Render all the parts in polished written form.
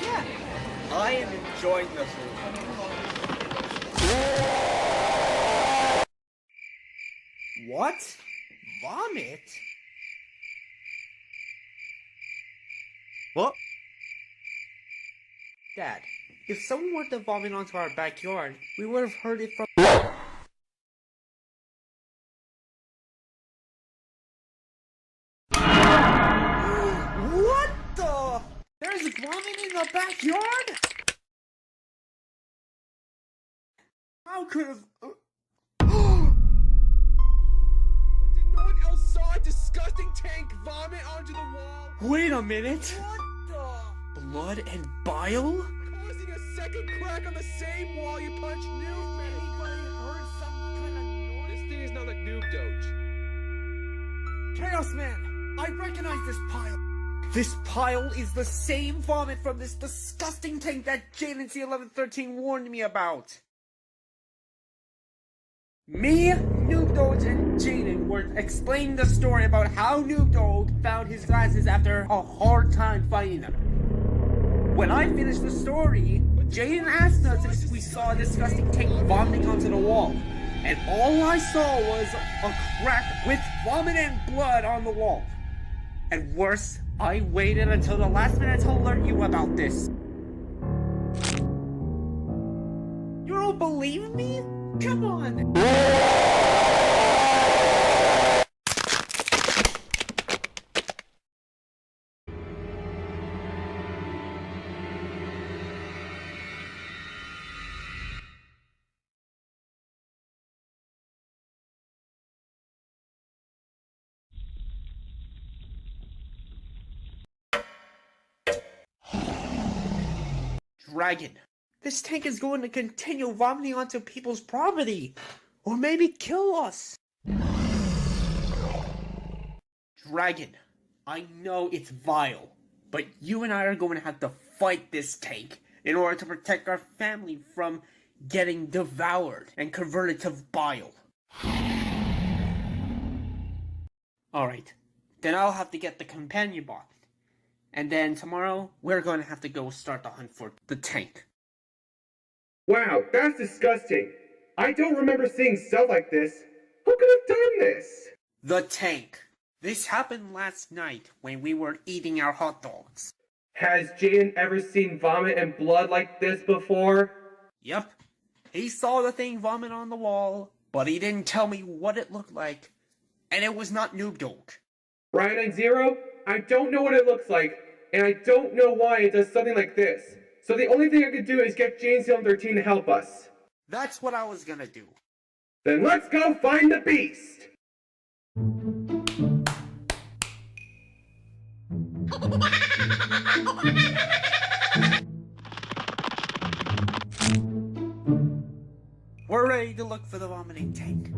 Yeah, I am enjoying this room. What? Vomit? What? Dad, if someone were to vomit onto our backyard, we would have heard it from— What the? There's vomit in the backyard? How could have— But did no one else saw a disgusting tank vomit onto the wall? Wait a minute. What the? Blood and bile? Causing a second crack on the same wall you punched Noob Man. Anybody heard some kind of noise? This thing is not like Noob Doge. Chaos Man, I recognize this pile. This pile is the same vomit from this disgusting tank that Jaden's 1113 warned me about. Me, Noob Doge, and Jaden were explaining the story about how Noob Doge found his glasses after a hard time finding them. When I finished the story, Jaden asked us if we saw a disgusting tank vomiting onto the wall. And all I saw was a crack with vomit and blood on the wall. And worse, I waited until the last minute to alert you about this. You don't believe me? Come on! Dragon. This tank is going to continue vomiting onto people's property. Or maybe kill us. Dragon. I know it's vile. But you and I are going to have to fight this tank in order to protect our family from getting devoured and converted to bile. Alright. Then I'll have to get the companion bot. And then tomorrow, we're going to have to go start the hunt for the tank. Wow, that's disgusting. I don't remember seeing stuff like this. Who could have done this? The tank. This happened last night when we were eating our hot dogs. Has Jaden ever seen vomit and blood like this before? Yep. He saw the thing vomit on the wall, but he didn't tell me what it looked like. And it was not Noob Dog. Brown890, I don't know what it looks like, and I don't know why it does something like this. So the only thing I could do is get James 13 to help us. That's what I was gonna do. Then let's go find the beast! We're ready to look for the vomiting tank.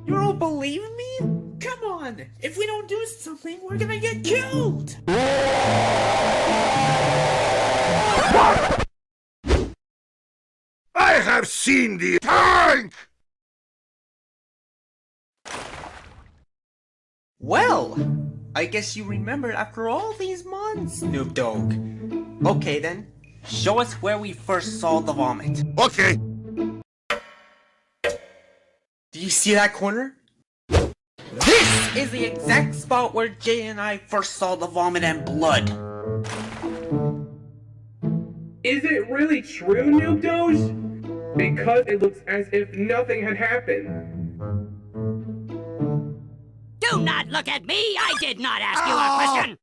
You don't believe me? Come on! If we don't do something, we're gonna get killed! I have seen the tank! Well, I guess you remembered after all these months, Noob Dog. Okay then, show us where we first saw the vomit. Okay. Do you see that corner? This is the exact spot where Jay and I first saw the vomit and blood. Is it really true, Noob Doge? Because it looks as if nothing had happened. Do not look at me! I did not ask you a question!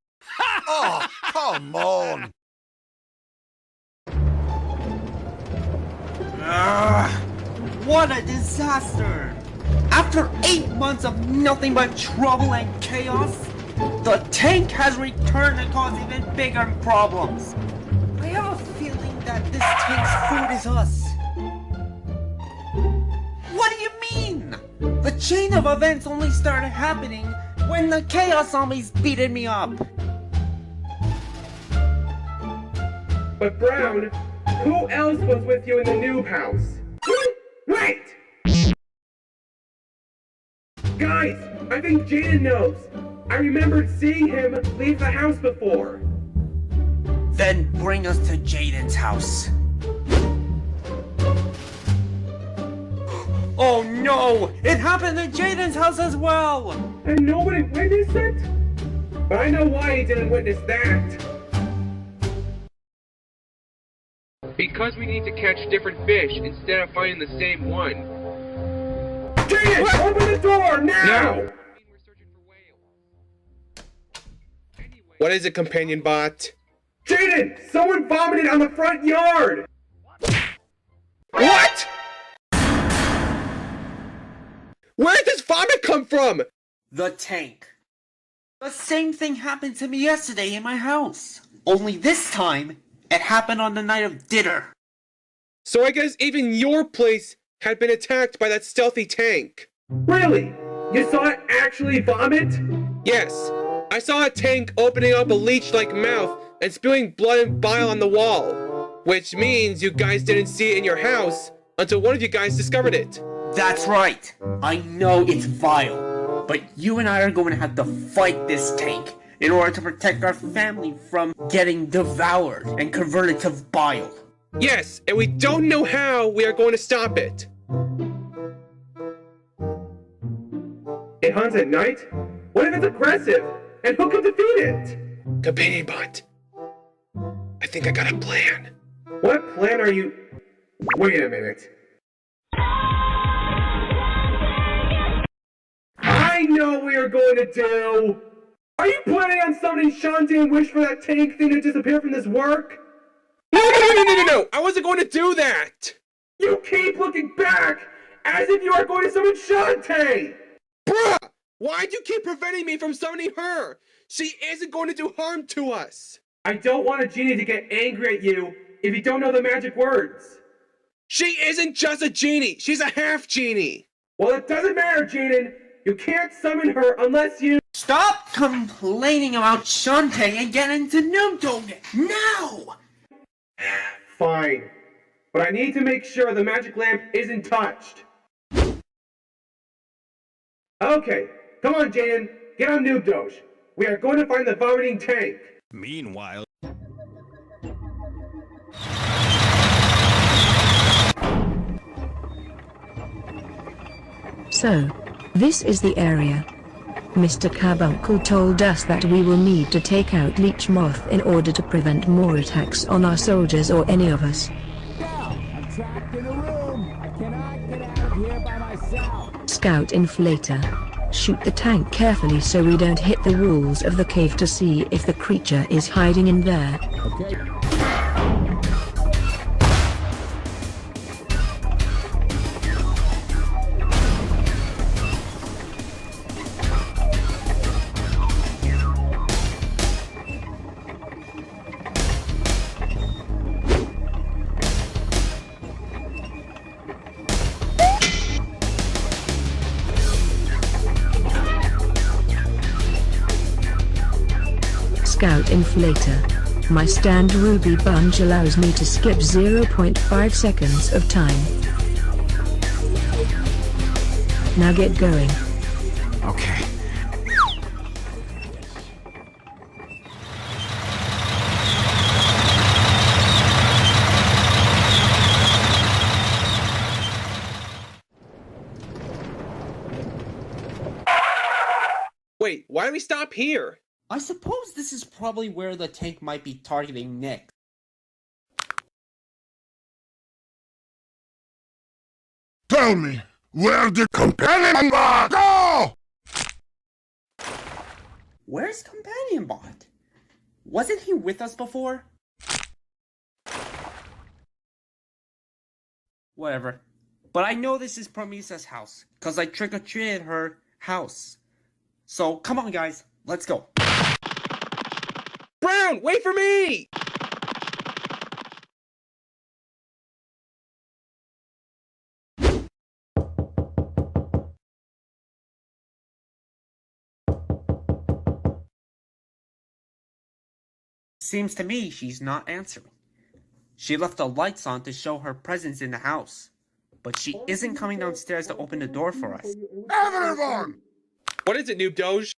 Oh, come on! What a disaster! After 8 months of nothing but trouble and chaos, the tank has returned to cause even bigger problems. I have a feeling that this tank's food is us. What do you mean? The chain of events only started happening when the Chaos Zombies beated me up. But Brown, who else was with you in the noob house? Wait! Guys, I think Jaden knows. I remembered seeing him leave the house before. Then bring us to Jaden's house. Oh no! It happened at Jaden's house as well! And nobody witnessed it? But I know why he didn't witness that. Because we need to catch different fish instead of finding the same one. Jaden! Open the door, now! What is it, companion bot? Jaden! Someone vomited on the front yard! What?! Where did this vomit come from? The tank. The same thing happened to me yesterday in my house. Only this time, it happened on the night of dinner. So I guess even your place had been attacked by that stealthy tank. Really? You saw it actually vomit? Yes. I saw a tank opening up a leech-like mouth and spewing blood and bile on the wall. Which means you guys didn't see it in your house until one of you guys discovered it. That's right. I know it's vile, but you and I are going to have to fight this tank in order to protect our family from getting devoured and converted to bile. Yes, and we don't know how we are going to stop it. It hunts at night? What if it's aggressive? And who can defeat it? Companion bot. I think I got a plan. What plan are you... Wait a minute. I know what you're going to do! Are you planning on summoning Shantae and wish for that tank thing to disappear from this work? No! I wasn't going to do that! You keep looking back as if you are going to summon Shantae! Bruh! Why'd you keep preventing me from summoning her? She isn't going to do harm to us! I don't want a genie to get angry at you if you don't know the magic words. She isn't just a genie! She's a half genie! Well, it doesn't matter, Jaden! You can't summon her unless you... Stop complaining about Shantae and get into Noob Dog now! Fine. But I need to make sure the magic lamp isn't touched. Okay, come on, Jaden. Get on Noob Doge. We are going to find the vomiting tank. Meanwhile... So, this is the area. Mr. Carbuncle told us that we will need to take out Leech Moth in order to prevent more attacks on our soldiers or any of us. I'm trapped in a room. I cannot get out of here by myself. Scout Inflator. Shoot the tank carefully so we don't hit the walls of the cave to see if the creature is hiding in there. Okay. Scout Inflator. My stand ruby bunch allows me to skip 0.5 seconds of time. Now get going. Okay. Wait, why do we stop here? I suppose this is probably where the tank might be targeting next. Tell me, where did Companion Bot go? Where's Companion Bot? Wasn't he with us before? Whatever. But I know this is Promethea's house, cause I trick-or-treated her house. So, come on guys, let's go. Brown, wait for me! Seems to me she's not answering. She left the lights on to show her presence in the house. But she isn't coming downstairs to open the door for us. Everyone! What is it, Noob Doge?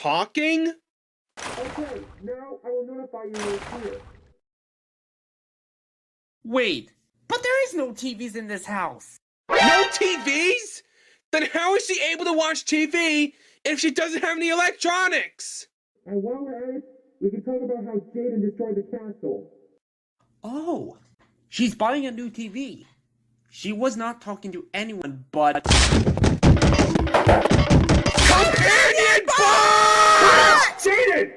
talking? Okay, now I will notify you when it's here. Wait, but there is no TVs in this house. No TVs? Then how is she able to watch TV if she doesn't have any electronics? And while we're at it, we can talk about how Jaden destroyed the castle. Oh, she's buying a new TV. She was not talking to anyone but... Companion bot! Jaden!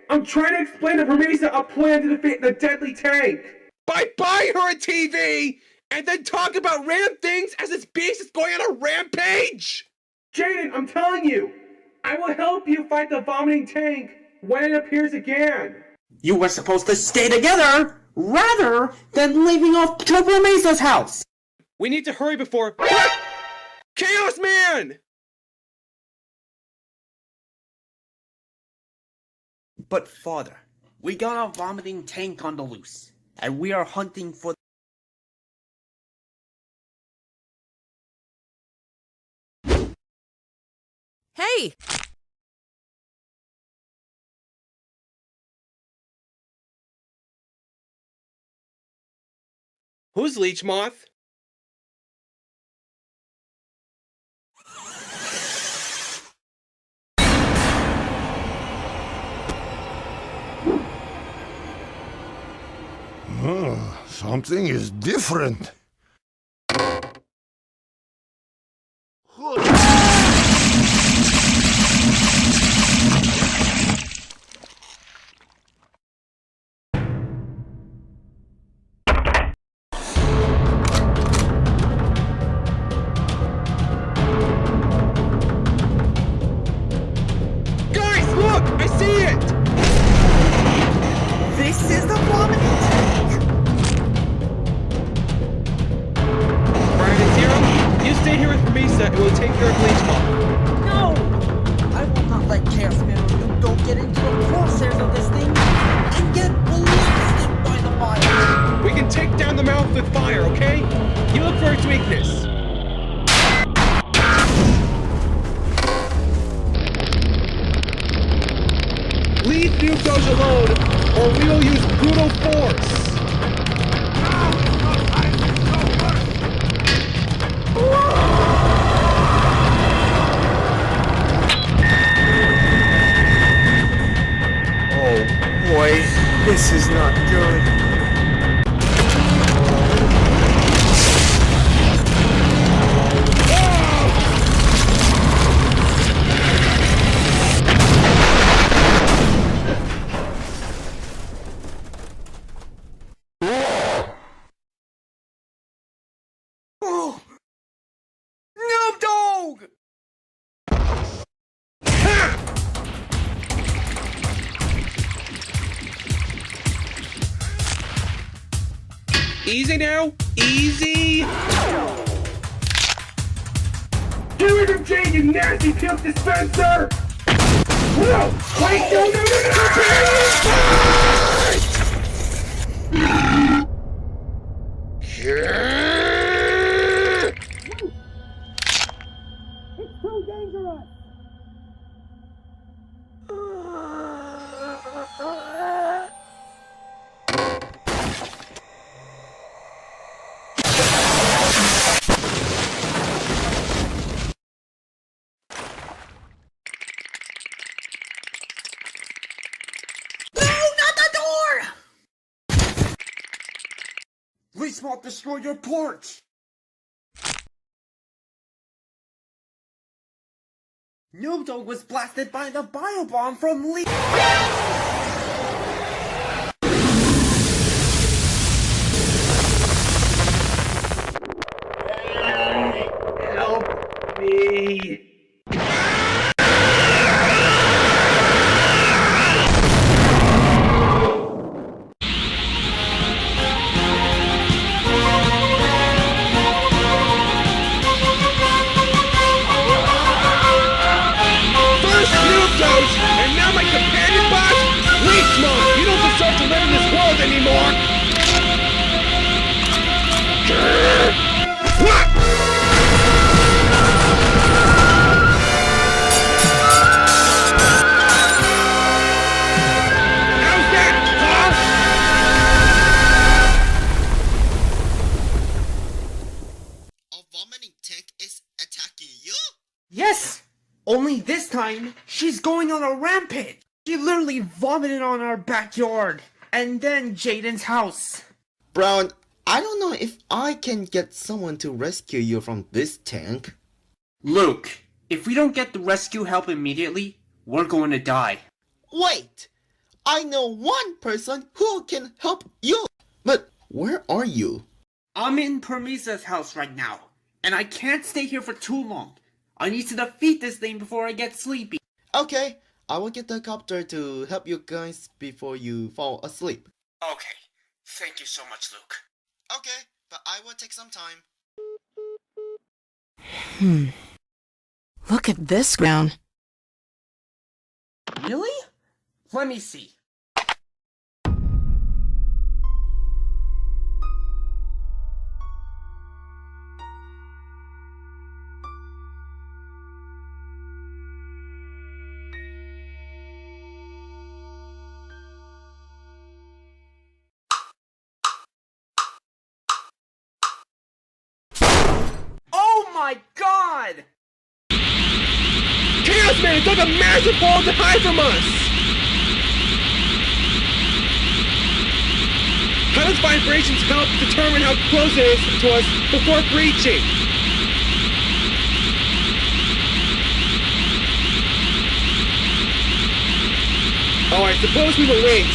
I'm trying to explain to Parisa a plan to defeat the deadly tank! By buying her a TV and then talk about random things as this beast is going on a rampage? Jaden, I'm telling you! I will help you fight the vomiting tank when it appears again! You were supposed to stay together rather than leaving off to Mesa's house! We need to hurry before... What? Chaos Man! But father, we got a vomiting tank on the loose, and we are hunting for... Hey! Who's Leech Moth? Something is different. Guys, look! I see it! This is the vomiting tank! Brown890, you stay here with Misa and we'll take care of Leech Moth. No! I will not let Chaos Man or you don't get into the crosshairs of this thing and get blasted by the fire! We can take down the mouth with fire, okay? You look for its weakness. Leave Nukos alone, or we will use brutal force. Oh boy, this is not good. Oh! Noob Dog! Easy now, easy. Get rid of Jade, you nasty puke dispenser! No! Wait, no! It's too dangerous! Leech Moth destroyed your porch! Noob Dog was blasted by the biobomb from Leech. Help me! And now my companion bot, Leech Moth, you don't deserve to live in this world anymore! What? This time, she's going on a rampage. She literally vomited on our backyard. And then Jaden's house. Brown, I don't know if I can get someone to rescue you from this tank. Luke, if we don't get the rescue help immediately, we're going to die. Wait! I know one person who can help you! But where are you? I'm in Parmesa's house right now, and I can't stay here for too long. I need to defeat this thing before I get sleepy. Okay, I will get the copter to help you guys before you fall asleep. Okay, thank you so much, Luke. Okay, but I will take some time. Look at this ground. Really? Let me see. Oh my god! Chaos Man dug a massive hole to hide from us! How does vibrations help determine how close it is to us before breaching? Oh, I suppose we will wait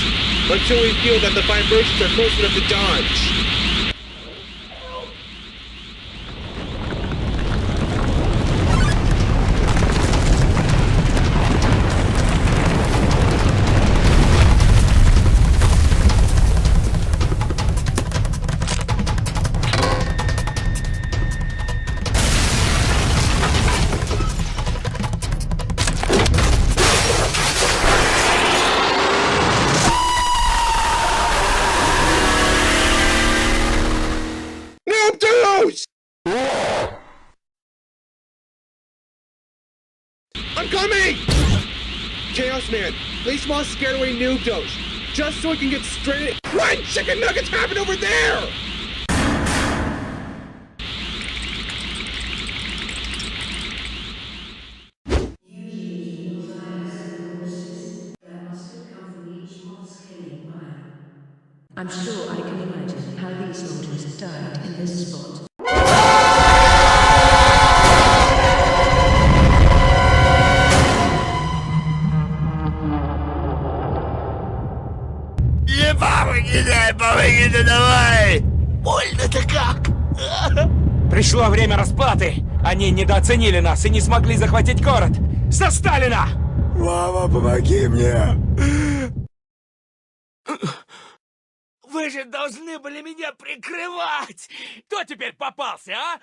until we feel that the vibrations are close enough to dodge. I'm coming! Chaos Man, Leech Moth scared away Noob Doge, just so we can get straight in. What chicken nuggets happen over there? I'm sure I can imagine how these soldiers died in this spot. Помогите, давай! Больно-то как! Пришло время расплаты. Они недооценили нас и не смогли захватить город. За Сталина! Мама, помоги мне! Вы же должны были меня прикрывать! Кто теперь попался, а?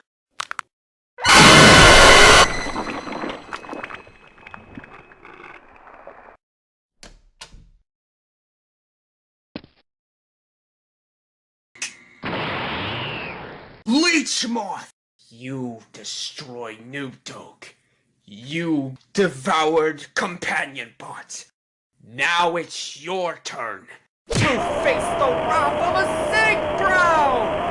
Leech Moth! You destroyed Noob Dog. You devoured companion bots. Now it's your turn to face the wrath of a Sig Brown!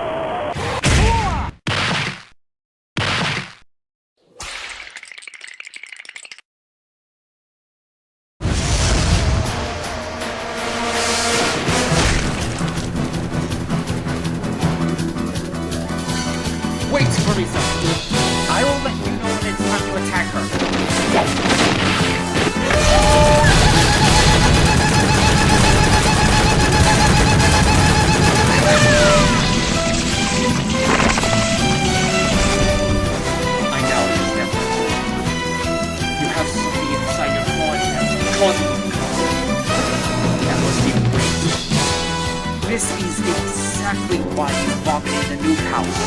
Wait, Marisa. I will let you know when it's time to attack her. I know it's different. You have something inside your body that's causing you to that must be great. This is exactly why you vomited in the new house.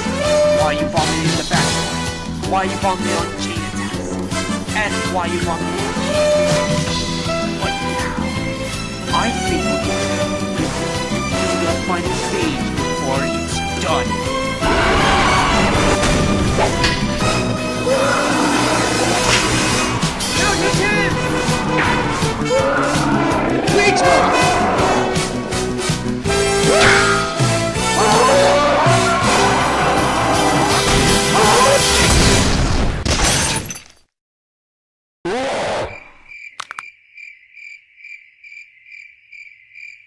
Why you vomited in the bathroom. Why you vomited on Jaden's house. And why you vomited on But now, I think we're going to the final stage before it's done. No, you can't! Leech Moth!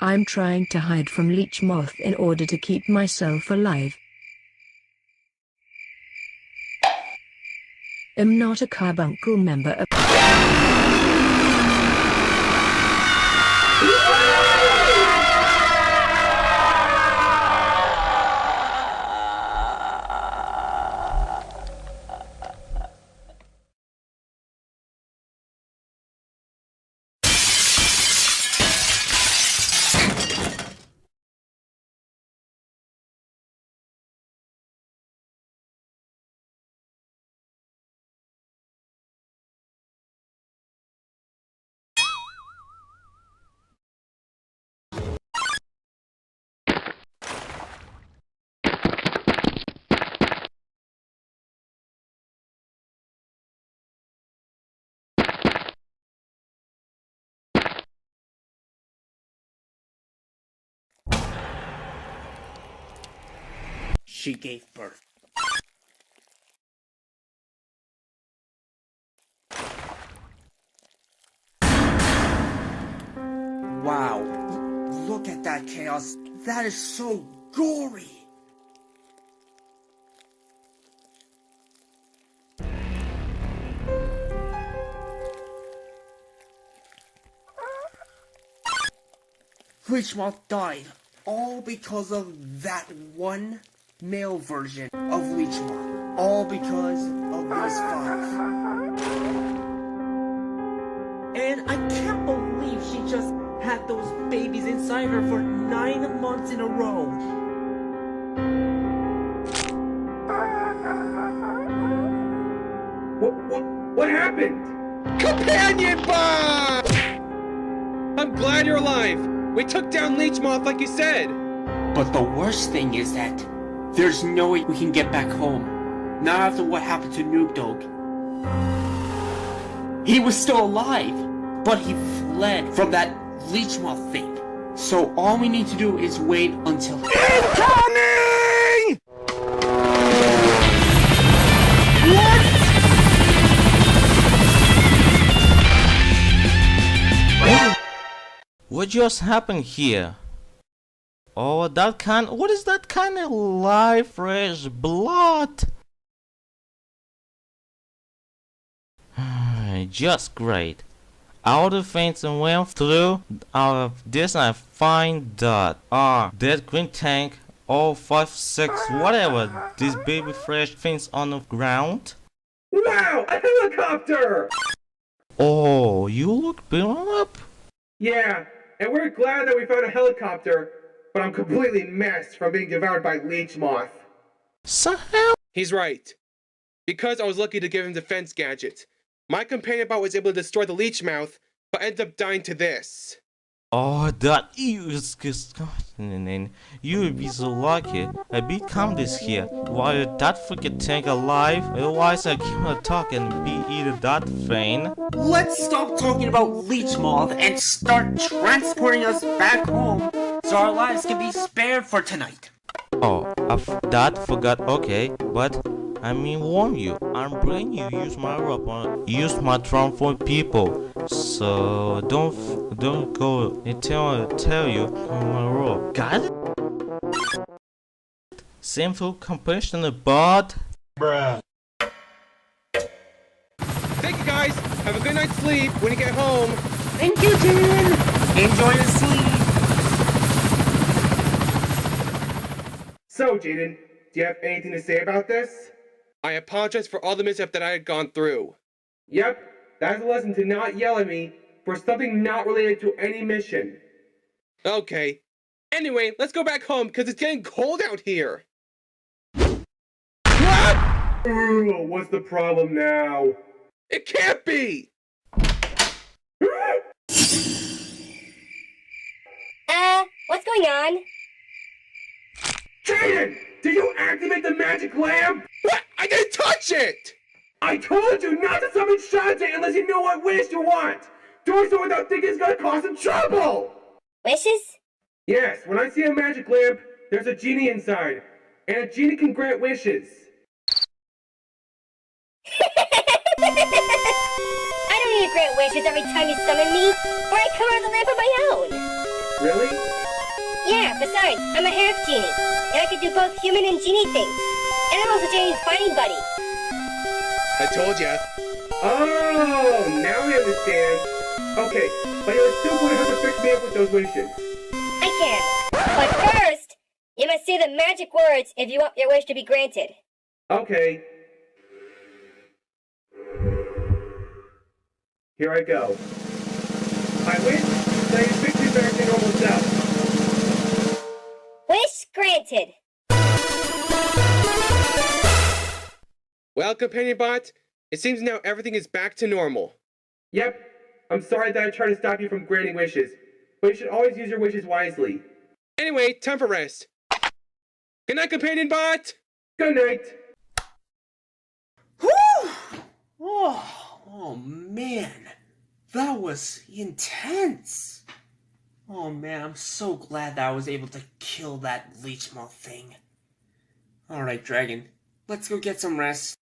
I'm trying to hide from Leech Moth in order to keep myself alive. I'm not a carbuncle member of... She gave birth. Wow, look at that chaos. That is so gory. Leech Moth died, all because of that one male version of Leech Moth. All because of these 5. And I can't believe she just had those babies inside her for 9 months in a row. What happened? Companion bomb! I'm glad you're alive. We took down Leech Moth like you said. But the worst thing is that there's no way we can get back home. Not after what happened to Noob Dog. He was still alive, but he fled from that Leech Moth thing. So all we need to do is wait until... Incoming! What just happened here? Oh, what is that kind of live fresh blood? Just great. All the things I went through, out of this I find that that green tank, all 5, 6, whatever, these baby fresh things on the ground. Wow, a helicopter! Oh, you look beat up? Yeah, and we're glad that we found a helicopter, but I'm completely messed from being devoured by Leech Moth. So He's right. Because I was lucky to give him defense gadgets. My companion bot was able to destroy the Leech Mouth, but ended up dying to this. Oh, that is disgusting. You would be so lucky. I become this here. While that freaking tank alive, otherwise I can't talk and be either that thing. Let's stop talking about Leech Moth and start transporting us back home so our lives can be spared for tonight. Oh, that forgot. Okay, but I mean warn you. I'm bringing you use my rope on use my drum for people. So don't go until I tell you on my rope. Got it? Simple compassion but Bruh. Thank you guys. Have a good night's sleep when you get home. Thank you, Jin. Enjoy your sleep. So, Jaden, do you have anything to say about this? I apologize for all the mishap that I had gone through. Yep, that's a lesson to not yell at me for something not related to any mission. Okay. Anyway, let's go back home because it's getting cold out here. Ooh, what's the problem now? It can't be! What's going on? Jaden! Did you activate the magic lamp? What? I didn't touch it! I told you not to summon Shantae unless you know what wish you want! Doing so without thinking is gonna cause some trouble! Wishes? Yes, when I see a magic lamp, there's a genie inside. And a genie can grant wishes. I don't need to grant wishes every time you summon me, or I come out of the lamp on my own. Really? Yeah, besides, I'm a half genie, and I can do both human and genie things. And I'm also Janie's fighting buddy. I told ya. Oh, now I understand. Okay, but you're still going to have to fix me up with those wishes. I can. But first, you must say the magic words if you want your wish to be granted. Okay. Here I go. I wish that I could fix you back to normal self. Wish granted. Well, Companion Bot, it seems now everything is back to normal. Yep. I'm sorry that I tried to stop you from granting wishes, but you should always use your wishes wisely. Anyway, time for rest. Good night, Companion Bot! Good night! Whew! Oh man, that was intense. Oh man, I'm so glad that I was able to kill that leech moth thing. Alright, Dragon, let's go get some rest.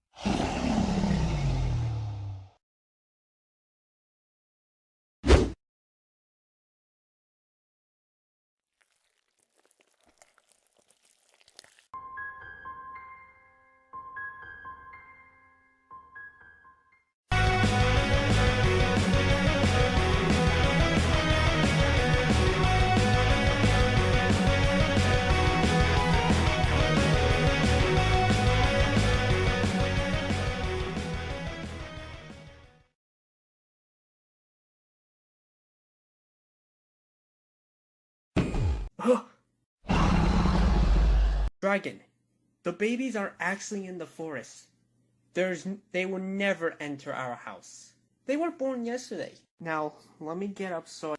Dragon, the babies are actually in the forest. They will never enter our house. They were born yesterday. Now, let me get up so